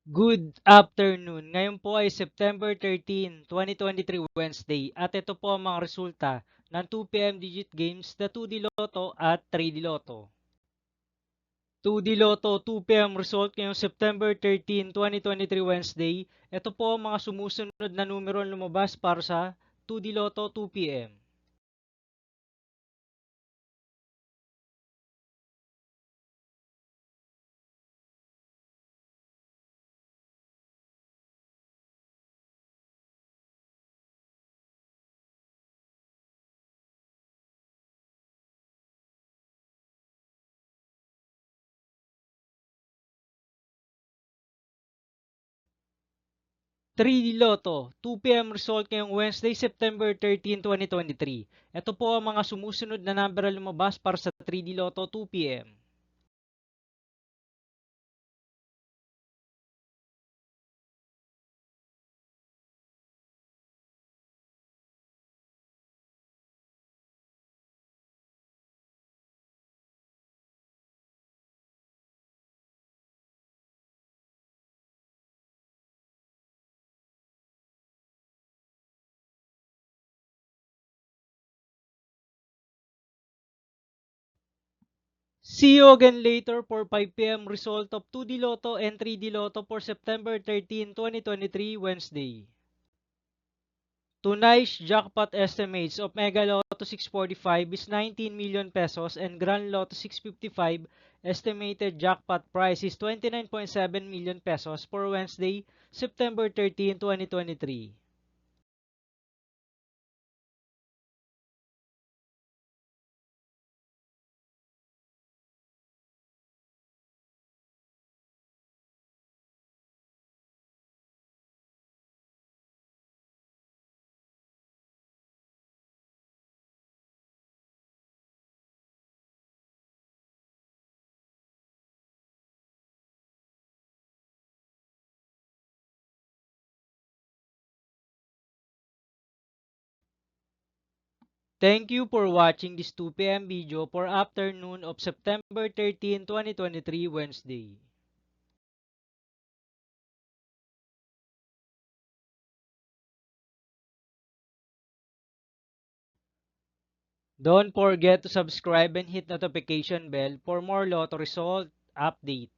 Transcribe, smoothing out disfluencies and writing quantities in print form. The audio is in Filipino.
Good afternoon. Ngayon po ay September 13, 2023 Wednesday at ito po ang mga resulta ng 2 PM digit games na 2D Lotto at 3D Lotto. 2D Lotto 2 PM result ngayong September 13, 2023 Wednesday. Ito po ang mga sumusunod na numero na lumabas para sa 2D Lotto 2 PM. 3D Lotto 2 PM result ngayong Wednesday, September 13, 2023. Ito po ang mga sumusunod na number na lumabas para sa 3D Lotto 2 PM. 'See you again later for 5 PM result of 2D Lotto and 3D Lotto for September 13, 2023 Wednesday. Tonight's jackpot estimates of Mega Lotto 645 is 19 million pesos and Grand Lotto 655 estimated jackpot price is 29.7 million pesos for Wednesday, September 13, 2023. Thank you for watching this 2 PM video for afternoon of September 13, 2023 Wednesday. Don't forget to subscribe and hit notification bell for more lotto result update.